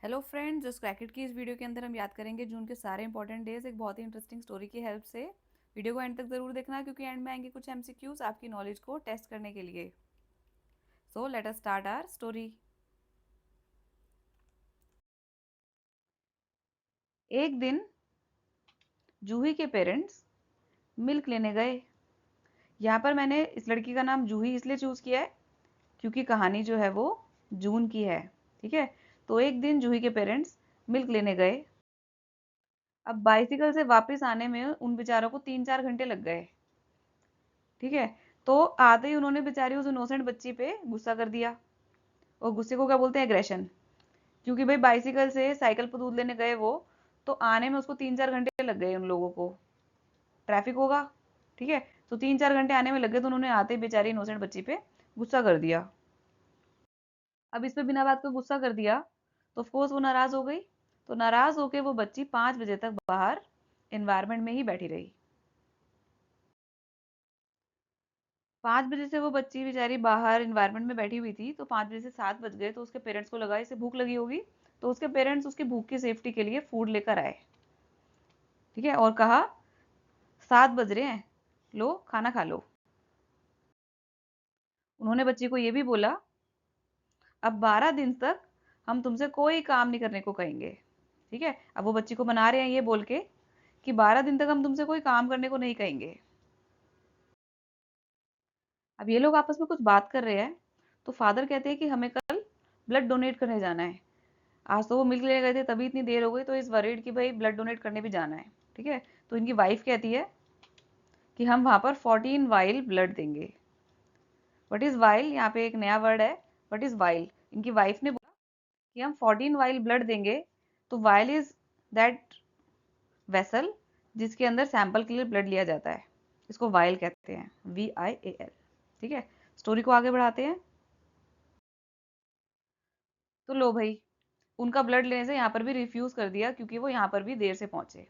Hello friends, just क्रैकेट की इस video के अंदर हम याद करेंगे जून के सारे इंपॉर्टेंट डेज एक बहुत ही इंटरेस्टिंग स्टोरी की हेल्प से। वीडियो को एंड तक जरूर देखना क्योंकि एंड में आएंगे कुछ एमसीक्यूज आपकी नॉलेज को टेस्ट करने के लिए। So let us start our story. एक दिन जूही के पेरेंट्स मिल्क लेने गए। यहाँ पर मैंने इस लड़की का नाम जूही इसलिए चूज किया है क्योंकि कहानी जो है वो जून की है। ठीक है, तो एक दिन जूही के पेरेंट्स मिल्क लेने गए। अब बाइसिकल से वापस आने में उन बेचारों को 3-4 घंटे लग गए। ठीक है, तो आते ही उन्होंने बेचारी उस इनोसेंट बच्ची पे गुस्सा कर दिया। और गुस्से को क्या बोलते हैं? एग्रेशन। क्योंकि भाई बाइसिकल से साइकिल पर दूध लेने गए वो, तो आने में उसको 3-4 घंटे लग गए उन लोगों को। ट्रैफिक होगा। ठीक है, तो 3-4 घंटे आने में लग गए, तो उन्होंने आते ही बेचारी इनोसेंट बच्ची पे गुस्सा कर दिया। अब इस पे बिना बात को गुस्सा कर दिया तो ऑफकोर्स वो नाराज हो गई। तो नाराज होके वो बच्ची 5 बजे तक बाहर एनवायरमेंट में ही बैठी रही। 5 बजे से वो बच्ची बेचारी बाहर इन्वायरमेंट में बैठी हुई थी, तो 5 बजे से 7 बज गए, तो उसके पेरेंट्स को लगा इसे भूख लगी होगी। तो उसके पेरेंट्स उसकी भूख की सेफ्टी के लिए फूड लेकर आए। ठीक है, और कहा 7 बज रहे हैं, लो खाना खा लो। उन्होंने बच्ची को ये भी बोला, अब 12 दिन तक हम तुमसे कोई काम नहीं करने को कहेंगे। ठीक है, अब वो बच्ची को मना रहे हैं ये बोल के कि 12 दिन तक हम तुमसे कोई काम करने को नहीं कहेंगे। अब ये लोग आपस में कुछ बात कर रहे हैं, तो फादर कहते हैं कि हमें कल ब्लड डोनेट करने जाना है। आज तो वो मिल्क ले गए थे तभी इतनी देर हो गई, तो इस वरीड कि भाई ब्लड डोनेट करने भी जाना है। ठीक है, तो इनकी वाइफ कहती है कि हम वहां पर 14 वाइल ब्लड देंगे। What is while? यहाँ पे एक नया वर्ड है, वट इज वाइल। इनकी वाइफ ने बोला कि हम 14 वाइल ब्लड देंगे। तो वाइल इज दैट वेसल जिसके अंदर सैंपल के लिए ब्लड लिया जाता है। इसको वाइल कहते हैं, VIAL। ठीक है, स्टोरी को आगे बढ़ाते हैं। तो लो भाई, उनका ब्लड लेने से यहाँ पर भी रिफ्यूज कर दिया क्योंकि वो यहाँ पर भी देर से पहुंचे।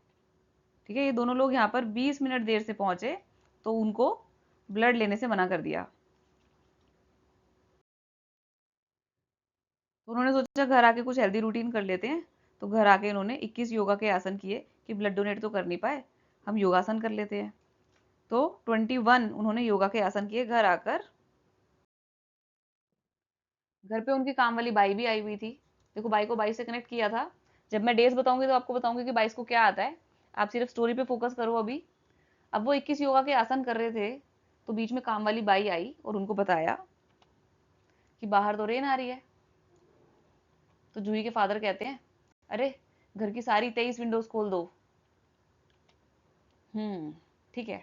ठीक है, ये दोनों लोग यहाँ पर 20 मिनट देर से पहुंचे, तो उनको ब्लड लेने से मना कर दिया। तो उन्होंने सोचा घर आके कुछ हेल्दी रूटीन कर लेते हैं। तो घर आके इन्होंने 21 योगा के आसन किए कि ब्लड डोनेट तो कर नहीं पाए, हम योगासन कर लेते हैं। तो 21 उन्होंने योगा के आसन किए घर आकर। घर पे उनकी काम वाली बाई भी आई हुई थी। देखो, बाई को बाई से कनेक्ट किया था। जब मैं डेज बताऊंगी तो आपको बताऊंगी कि बाईस को क्या आता है। आप सिर्फ स्टोरी पे फोकस करो अभी। अब वो 21 योगा के आसन कर रहे थे, तो बीच में काम वाली बाई आई और उनको बताया कि बाहर तो रेन आ रही है। तो जूही के फादर कहते हैं, अरे घर की सारी 23 विंडोज खोल दो। ठीक है।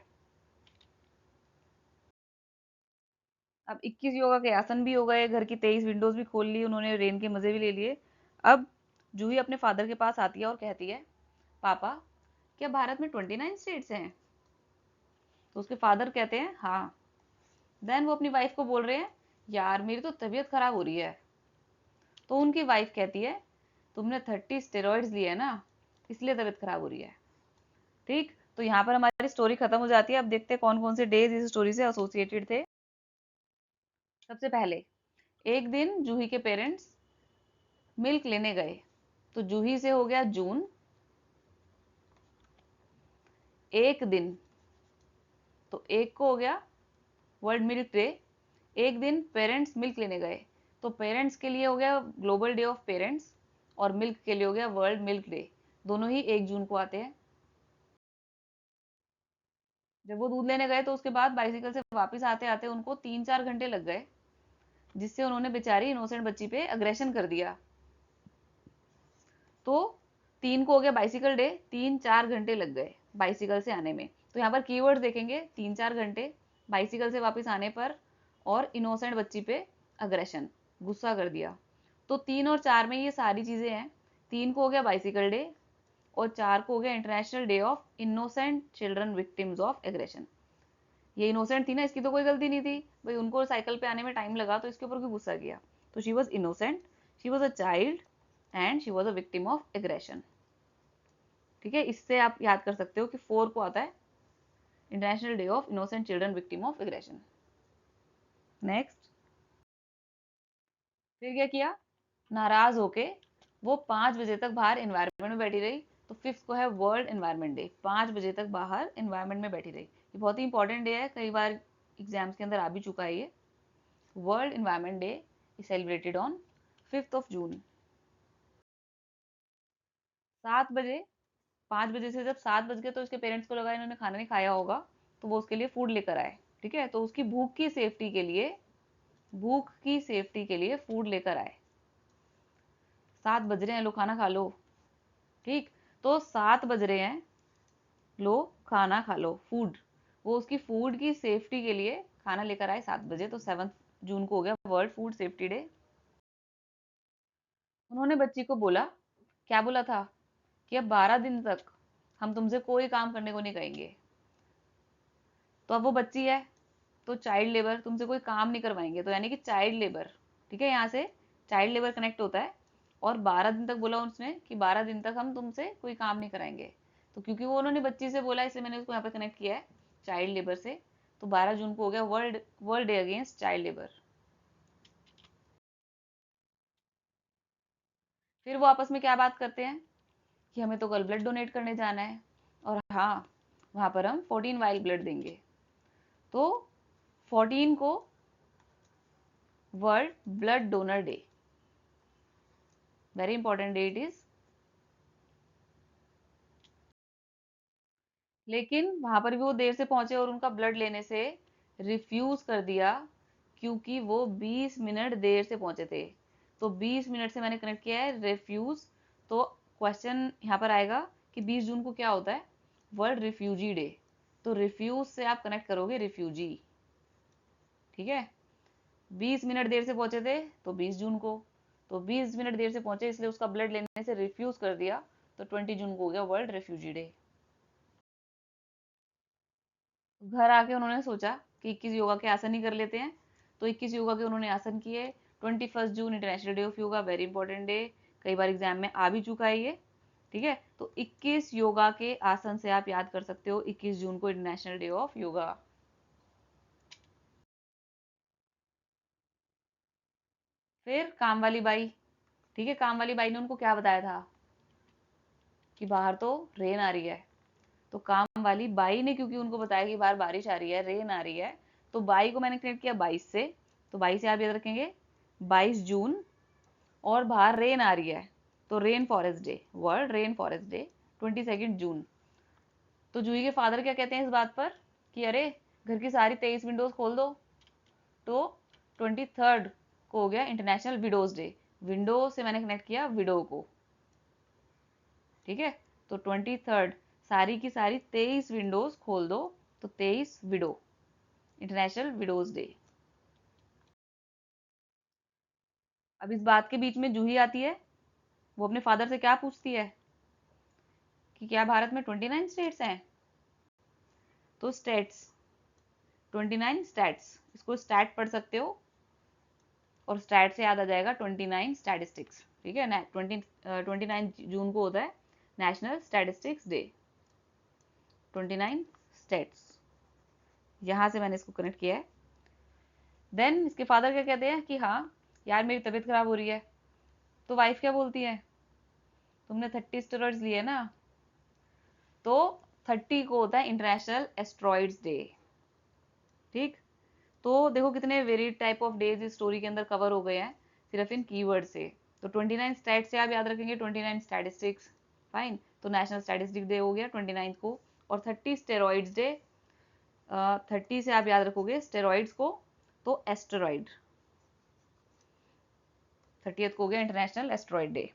अब 21 योगा के आसन भी हो गए, घर की 23 विंडोज भी खोल ली उन्होंने, रेन के मजे भी ले लिए। अब जूही अपने फादर के पास आती है और कहती है, पापा क्या भारत में 29 स्टेट्स हैं? तो उसके फादर कहते हैं हाँ। देन वो अपनी वाइफ को बोल रहे हैं, यार मेरी तो तबीयत खराब हो रही है। तो उनकी वाइफ कहती है, तुमने 30 स्टेरॉइड्स लिए ना, इसलिए तबीयत खराब हो रही है। ठीक, तो यहाँ पर हमारी स्टोरी खत्म हो जाती है। अब देखते हैं कौन कौन से डेज इस स्टोरी से एसोसिएटेड थे। सबसे पहले, एक दिन जूही के पेरेंट्स मिल्क लेने गए। तो जूही से हो गया जून। एक दिन, तो एक को हो गया वर्ल्ड मिल्क डे। एक दिन पेरेंट्स मिल्क लेने गए, तो पेरेंट्स के लिए हो गया ग्लोबल डे ऑफ पेरेंट्स, और मिल्क के लिए हो गया वर्ल्ड मिल्क डे। दोनों ही 1 जून को आते हैं। जब वो दूध लेने गए तो उसके बाद बाइसिकल से वापस आते आते उनको 3-4 घंटे लग गए, जिससे उन्होंने बेचारी इनोसेंट बच्ची पे अग्रेशन कर दिया। तो 3 को हो गया बाइसिकल डे, 3-4 घंटे लग गए बाइसिकल से आने में। तो यहाँ पर कीवर्ड्स देखेंगे, 3-4 घंटे बाइसिकल से वापस आने पर, और इनोसेंट बच्ची पे अग्रेशन, गुस्सा कर दिया। तो 3 और 4 में ये सारी चीजें हैं। 3 को हो गया बाइसिकल डे, और 4 को हो गया international day of innocent children victims of aggression. ये इनोसेंट थी ना, इसकी तो कोई गलती नहीं थी भाई, उनको साइकिल पे आने में टाइम लगा तो इसके ऊपर क्यों गुस्सा किया? तो she was innocent, she was a child, and she was a victim of aggression. ठीक है, इससे आप याद कर सकते हो कि 4 को आता है international day of innocent children victim of aggression. Next, फिर क्या किया? नाराज होके वो 5 बजे तक बाहर एनवायरनमेंट में बैठी रही। तो फिफ्थ को है वर्ल्ड एनवायरनमेंट डे, 5 बजे तक बाहर एनवायरनमेंट में बैठी रही। ये बहुत ही इंपॉर्टेंट डे है, कई बार एग्जाम्स के अंदर आ भी चुका है ये। World environment day is celebrated on 5 जून। 7 बजे, 5 बजे से जब 7 बज गए तो उसके पेरेंट्स को लगा इन्होंने खाना नहीं खाया होगा, तो वो उसके लिए फूड लेकर आए। ठीक है, तो उसकी भूख की सेफ्टी के लिए, भूख की सेफ्टी के लिए फूड लेकर आए। 7 बज रहे हैं, लो खाना खा लो। ठीक, तो 7 बज रहे हैं, लो खाना खा लो, फूड। वो उसकी फूड की सेफ्टी के लिए खाना लेकर आए 7 बजे, तो 7 जून को हो गया वर्ल्ड फूड सेफ्टी डे। उन्होंने बच्ची को बोला, क्या बोला था, कि अब 12 दिन तक हम तुमसे कोई काम करने को नहीं कहेंगे। तो अब वो बच्ची है, तो चाइल्ड लेबर, तुमसे कोई काम नहीं करवाएंगे, तो यानी कि चाइल्ड लेबर। ठीक है, यहाँ से चाइल्ड लेबर कनेक्ट होता है। और 12 दिन तक बोला उसने कि 12 दिन तक हम तुमसे कोई काम नहीं कराएंगे। तो क्योंकि वो उन्होंने बच्ची से बोला, इसलिए मैंने उसको यहाँ पे कनेक्ट किया है चाइल्ड लेबर से। तो 12 जून को हो गया world world day against child labour. फिर वो आपस में क्या बात करते हैं कि हमें तो कल ब्लड डोनेट करने जाना है, और हाँ, वहां पर हम 14 वाइल ब्लड देंगे। तो 14 को world blood donor day, very important day it is. लेकिन वहां पर भी वो देर से पहुंचे और उनका ब्लड लेने से रिफ्यूज कर दिया, क्योंकि वो 20 मिनट देर से पहुंचे थे। तो 20 मिनट से मैंने कनेक्ट किया है रिफ्यूज। तो क्वेश्चन यहाँ पर आएगा कि 20 जून को क्या होता है, वर्ल्ड रिफ्यूजी डे। तो रिफ्यूज से आप कनेक्ट करोगे रिफ्यूजी। ठीक है, 20 मिनट देर से पहुंचे थे तो 20 जून को, तो 20 मिनट देर से पहुंचे इसलिए उसका ब्लड लेने से रिफ्यूज कर दिया, तो 20 जून को हो गया वर्ल्ड रिफ्यूजी डे। घर आके उन्होंने सोचा कि 21 योगा के आसन ही कर लेते हैं। तो 21 योगा के उन्होंने आसन किए। 21 June international day of yoga, very important day, कई बार एग्जाम में आ भी चुका है ये। ठीक है, तो 21 योगा के आसन से आप याद कर सकते हो 21 जून को इंटरनेशनल डे ऑफ योगा। फिर काम वाली बाई, ठीक है, काम वाली बाई ने उनको क्या बताया था कि बाहर तो रेन आ रही है। तो काम वाली बाई ने क्योंकि उनको बताया कि बाहर बारिश आ रही है, रेन आ रही है, तो बाई को मैंने कनेक्ट किया 22 से। तो 22 से आप याद रखेंगे 22 जून, और बाहर रेन आ रही है, तो rain forest day, world rain forest day 22 जून। तो जूही के फादर क्या कहते हैं इस बात पर कि अरे घर की सारी 23 विंडोज खोल दो। तो 23 को हो गया इंटरनेशनल विडोज डे। विंडो से मैंने कनेक्ट किया विडो को। ठीक है, तो 23 सारी की सारी 23 विंडोज खोल दो, तो 23 विडो, इंटरनेशनल विडोज डे। अब इस बात के बीच में जूही आती है, वो अपने फादर से क्या पूछती है कि क्या भारत में 29 स्टेट्स हैं। तो स्टेट्स, 29 स्टैट्स, इसको स्टैट पढ़ सकते हो, और स्टैट से याद आ जाएगा 29 स्टैटिस्टिक्स। ठीक है ना, 29 जून को होता है नेशनल स्टैटिस्टिक्स डे, 29 स्टेट्स। यहां से मैंने इसको कनेक्ट किया है। देन इसके फादर क्या कहते हैं कि हाँ यार मेरी तबीयत खराब हो रही है। तो वाइफ क्या बोलती है, तुमने 30 स्टेरॉइड्स लिए ना। तो 30 को होता है इंटरनेशनल एस्ट्रॉइड्स डे। ठीक, तो देखो कितने वेरिड टाइप ऑफ डेज इस स्टोरी के अंदर कवर हो गए हैं सिर्फ इन कीवर्ड से। तो 29 स्टैट से आप याद रखेंगे 29 स्टैटिस्टिक्स, फाइन। तो नेशनल स्टैटिस्टिक डे हो गया 29 को। और 30 स्टेरॉइड्स डे, 30 से आप याद रखोगे स्टेरॉइड्स को, तो एस्टेरॉइड, 30th को हो गया इंटरनेशनल एस्ट्रॉइड डे।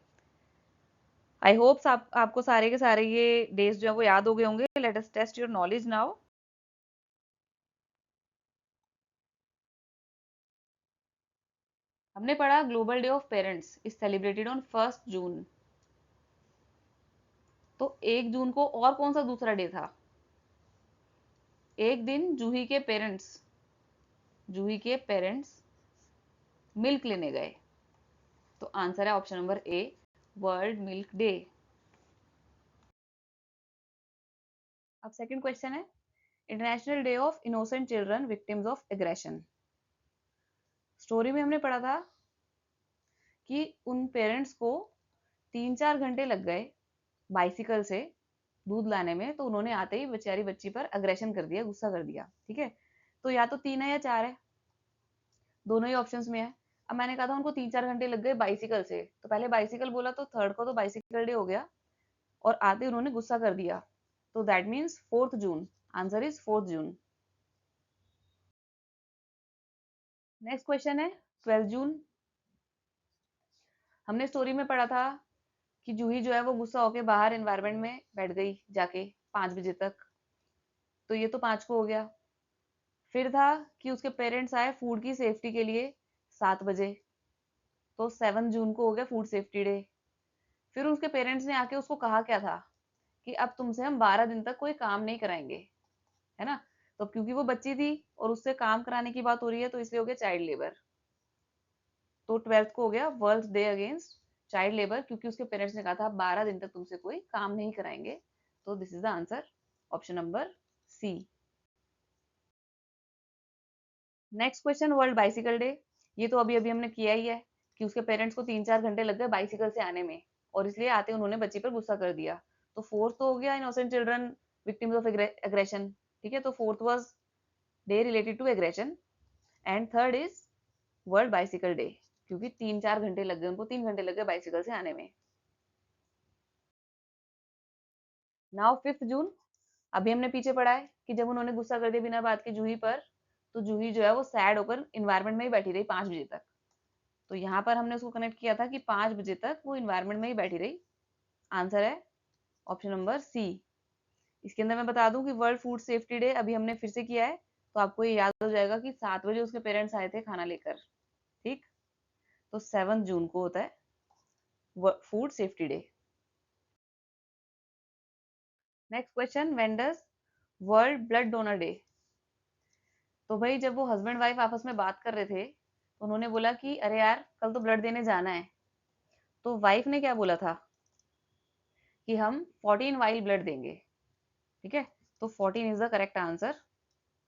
आई होप्स आपको सारे के सारे ये डेज जो है वो याद हो गए होंगे। Let us test your knowledge now. हमने पढ़ा global day of parents is celebrated on 1 June. तो 1 जून को और कौन सा दूसरा डे था, एक दिन जूही के पेरेंट्स मिल्क लेने गए। तो आंसर है option number A, world milk day. अब सेकंड क्वेश्चन है, international day of innocent children victims of aggression. Story में हमने पढ़ा था कि उन पेरेंट्स को 3-4 घंटे लग गए बाइसिकल से दूध लाने में, तो उन्होंने आते ही बेचारी बच्ची पर अग्रेशन कर दिया, गुस्सा कर दिया। ठीक है, तो या तो 3 है या 4 है, दोनों ही ऑप्शंस में है। अब मैंने कहा था उनको 3-4 घंटे लग गए बाइसिकल से, तो पहले बाइसिकल बोला तो थर्ड को तो बाइसिकल डे हो गया, और आते उन्होंने गुस्सा कर दिया, तो that means 4th June. Answer is 4th June. Next question है 12 जून। हमने स्टोरी में पढ़ा था कि जूही जो है वो गुस्सा होके बाहर एनवायरनमेंट में बैठ गई जाके 5 बजे तक, तो ये तो 5 को हो गया। फिर था कि उसके पेरेंट्स आए फूड की सेफ्टी के लिए 7 बजे, तो 7 जून को हो गया फूड सेफ्टी डे। फिर उसके पेरेंट्स ने आके उसको कहा क्या था कि अब तुमसे हम 12 दिन तक कोई काम नहीं कराएंगे, है ना। तो क्योंकि वो बच्ची थी और उससे काम कराने की बात हो रही है, तो इसलिए हो गया चाइल्ड लेबर। तो 12th को हो गया world day against child labour, क्योंकि उसके पेरेंट्स ने कहा था 12 दिन तक तुमसे कोई काम नहीं कराएंगे। तो this is the answer, option number C. Next question world bicycle day. ये तो अभी अभी हमने किया ही है कि उसके पेरेंट्स को 3-4 घंटे लग गए बाइसिकल से आने में, और इसलिए आते उन्होंने बच्ची पर गुस्सा कर दिया। तो फोर्थ तो हो गया innocent children victims of aggression. ठीक है, तो fourth was day related to aggression, and third is world bicycle day, क्योंकि 3-4 घंटे लग गए उनको, 3 घंटे लग गए बाइसिकल से आने में। नाउ 5th जून। अभी हमने पीछे पढ़ा है कि जब उन्होंने गुस्सा कर दिया बिना बात के जूही पर, तो जूही जो है वो सैड होकर इन्वायरमेंट में ही बैठी रही 5 बजे तक। तो यहाँ पर हमने उसको कनेक्ट किया था कि 5 बजे तक वो इन्वायरमेंट में ही बैठी रही। आंसर है ऑप्शन नंबर सी। इसके अंदर मैं बता दूं कि वर्ल्ड फूड सेफ्टी डे अभी हमने फिर से किया है, तो आपको ये याद हो जाएगा कि 7 बजे उसके पेरेंट्स आए थे खाना लेकर। ठीक, तो 7 जून को होता है food safety day. Next question vendors world blood donor day. तो भाई जब वो हस्बैंड वाइफ आपस में बात कर रहे थे, तो उन्होंने बोला कि अरे यार कल तो ब्लड देने जाना है। तो वाइफ ने क्या बोला था कि हम 14 वाइल ब्लड देंगे। ठीक है, तो 14 is the correct answer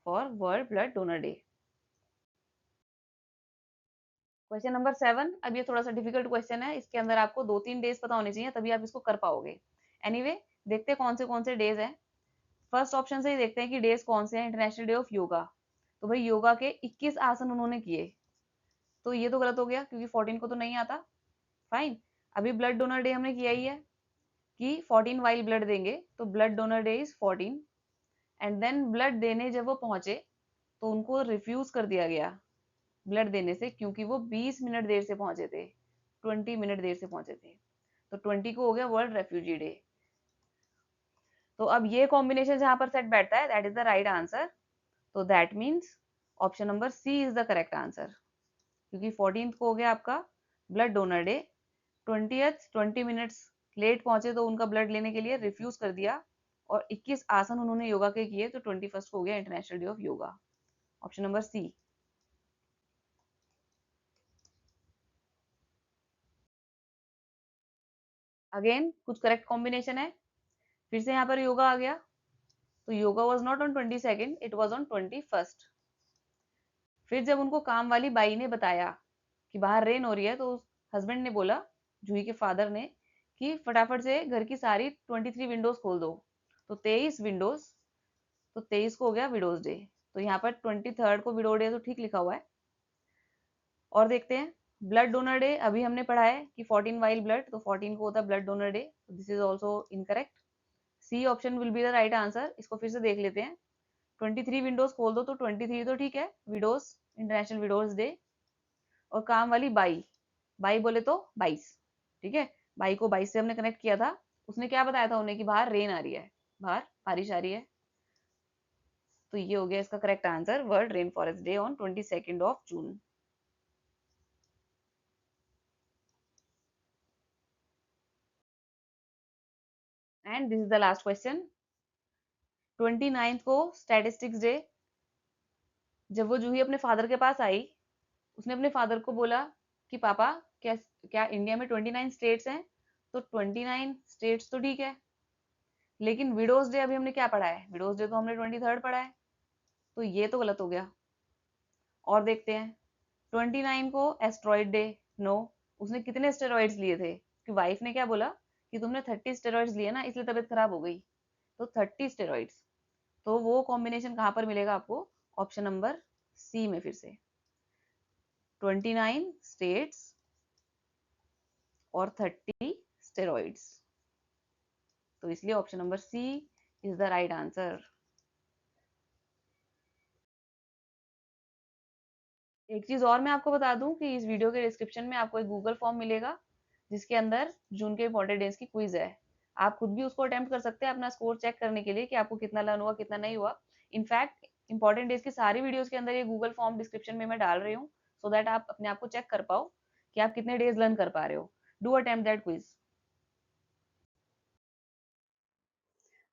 for world blood donor day. Question number 7। अब ये थोड़ा सा डिफिकल्ट क्वेश्चन है, इसके अंदर आपको 2-3 डेज पता होने चाहिए तभी आप इसको कर पाओगे। एनीवे देखते हैं कौन से डेज हैं। फर्स्ट ऑप्शन से ही देखते हैं कि डेज कौन से हैं। इंटरनेशनल डे ऑफ योगा, तो भाई योगा के 21 आसन उन्होंने किए, तो ये तो गलत हो गया क्योंकि 14 को तो नहीं आता। फाइन। अभी ब्लड डोनर डे हमने किया ही है कि 14 वाइल ब्लड देंगे, तो blood donor day is 14। And then blood देने जब वो पहुंचे, तो उनको रिफ्यूज कर दिया गया ब्लड देने से, क्योंकि वो 20 मिनट देर से पहुंचे थे, 20 मिनट देर से पहुंचे थे। तो 20 को हो गया वर्ल्ड रेफ्यूजी डे। तो अब ये कॉम्बिनेशन जहां पर सेट बैठता है that is the right answer. तो that means option number C is the correct answer, क्योंकि 14th को हो गया आपका blood donor day, 20 minutes late पहुंचे तो उनका ब्लड लेने के लिए रिफ्यूज कर दिया, और 21 आसन उन्होंने योगा के किए, तो 21st को हो गया international day of yoga. Option number C. Again कुछ करेक्ट कॉम्बिनेशन है, फिर से यहाँ पर योगा आ गया, तो yoga was not on 22nd, it was on 21st। फिर जब उनको काम वाली बाई ने बताया कि बाहर रेन हो रही है, तो हस्बैंड ने बोला, जूही के फादर ने, कि फटाफट से घर की सारी 23 विंडोज खोल दो। तो 23 विंडोज, तो 23 को हो गया विडोज डे। तो यहाँ पर 23rd को विडो डे तो ठीक लिखा हुआ है। और देखते हैं ब्लड डोनर डे। अभी हमने पढ़ा है कि 14 वाइल ब्लड, तो 14 को होता है blood donor day, this is also incorrect. C option will be the right answer. इसको फिर से देख लेते हैं। 23 विंडोज खोल दो, तो 23 तो ठीक है, विडोज, इंटरनेशनल विडोज डे। और काम वाली बाई, बाई बोले तो 22। ठीक है, बाई को 22 से हमने कनेक्ट किया था। उसने क्या बताया था उन्हें कि बाहर रेन आ रही है, बाहर बारिश आ रही है। तो ये हो गया इसका correct answer, world rain forest day on 22nd of June. And this is the last question. 29th को स्टैटिस्टिक्स डे। जब वो जूही अपने फादर के पास आई, उसने अपने फादर को बोला कि पापा, क्या क्या इंडिया में 29 स्टेट्स हैं। तो 29 स्टेट्स तो ठीक है, लेकिन विडोज डे अभी हमने क्या पढ़ा है, विडोज डे तो हमने 23rd पढ़ा है, तो ये तो गलत हो गया। और देखते हैं 29 को एस्ट्रॉइड डे। नो, उसने कितने स्टेरॉइड्स लिए थे, उसकी वाइफ ने क्या बोला कि तुमने 30 स्टेरॉइड्स लिए ना इसलिए तबीयत खराब हो गई। तो 30 स्टेरॉइड्स, तो वो कॉम्बिनेशन कहाँ पर मिलेगा आपको? ऑप्शन नंबर सी में फिर से 29 स्टेट्स और 30 स्टेरॉइड्स। तो इसलिए option number C is the right answer. एक चीज और मैं आपको बता दूं कि इस वीडियो के डिस्क्रिप्शन में आपको एक गूगल फॉर्म मिलेगा जिसके अंदर जून के इंपॉर्टेंट डेज की क्विज है। आप खुद भी उसको अटेम्प्ट कर सकते हैं अपना स्कोर चेक करने के लिए कि आपको कितना लर्न हुआ कितना नहीं हुआ। इनफैक्ट इंपॉर्टेंट डेज की सारी वीडियोस के अंदर ये गूगल फॉर्म डिस्क्रिप्शन में मैं डाल रही हूँ, सो दैट आप अपने आप को चेक कर पाओ कि आप कितने डेज लर्न कर पा रहे हो। Do attempt that quiz.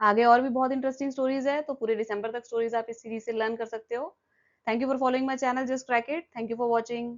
आगे और भी बहुत इंटरेस्टिंग स्टोरीज है, तो पूरे दिसंबर तक स्टोरीज आप इस सीरीज से लर्न कर सकते हो। Thank you for following my channel just crack it. Thank you for watching.